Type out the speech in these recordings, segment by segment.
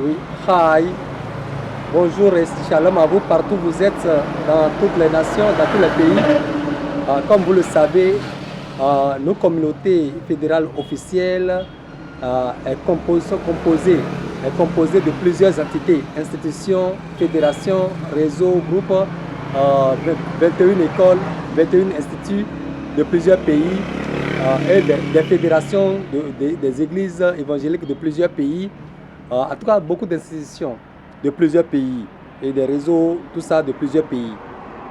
Oui, hi, bonjour et shalom à vous partout où vous êtes dans toutes les nations, dans tous les pays. Comme vous le savez, nos communautés fédérales officielles est composée de plusieurs entités, institutions, fédérations, réseaux, groupes, 21 écoles, 21 instituts de plusieurs pays et des fédérations des églises évangéliques de plusieurs pays. En tout cas, beaucoup d'institutions de plusieurs pays et des réseaux, tout ça de plusieurs pays.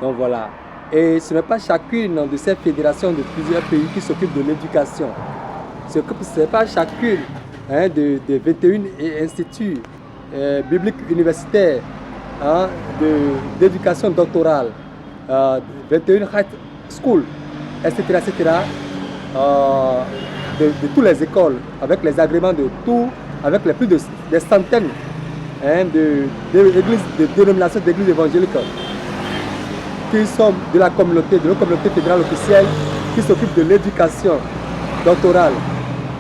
Donc voilà. Et ce n'est pas chacune de ces fédérations de plusieurs pays qui s'occupe de l'éducation. Ce n'est pas chacune des 21 instituts bibliques universitaires d'éducation doctorale, 21 high school, etc., etc., de toutes les écoles, avec les agréments de tout, avec les plus des centaines de dénominations d'églises évangéliques qui sont de la communauté, de nos communautés fédérales officielles, qui s'occupent de l'éducation doctorale.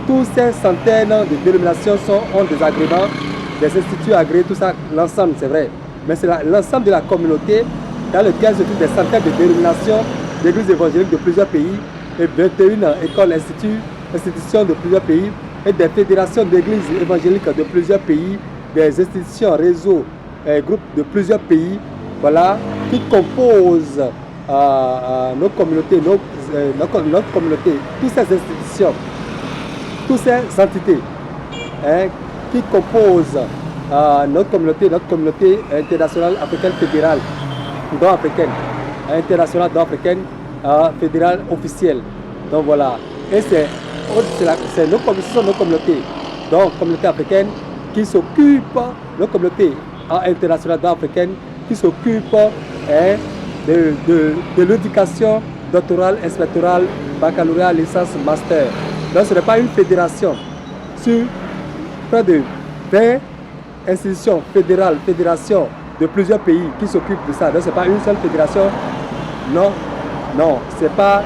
Tous ces centaines de dénominations ont des agréments, des instituts agréés, tout ça, l'ensemble, c'est vrai. Mais c'est l'ensemble de la communauté dans lequel se trouvent des centaines de dénominations d'églises évangéliques de plusieurs pays et 21 écoles, institutions de plusieurs pays et des fédérations d'églises évangéliques de plusieurs pays, des institutions, réseaux, groupes de plusieurs pays, voilà, qui composent nos communautés, notre communauté, toutes ces institutions, toutes ces entités qui composent notre communauté internationale africaine fédérale, africaine, internationale africaine, fédérale officielle. Donc voilà. Et c'est nos communautés, donc communauté africaine qui s'occupent, nos communautés internationales africaines qui s'occupent de l'éducation doctorale, inspectorale, baccalauréat, licence, master. Donc ce n'est pas une fédération. Sur près de 20 institutions fédérales, fédérations de plusieurs pays qui s'occupent de ça. Donc ce n'est pas une seule fédération. Non, non, c'est pas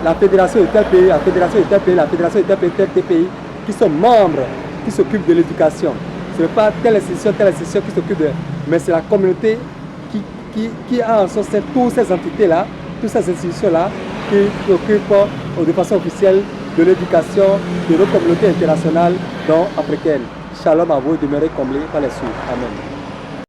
la fédération de tel pays, la fédération de tel pays, la fédération de tel pays, tel pays, qui sont membres, qui s'occupent de l'éducation. Ce n'est pas telle institution qui s'occupe de... Mais c'est la communauté qui a en son sein toutes ces entités-là, toutes ces institutions-là, qui s'occupent de façon officielle de l'éducation de nos communautés internationales, dont africaines. Shalom à vous, demeurez comblés par les cieux. Amen.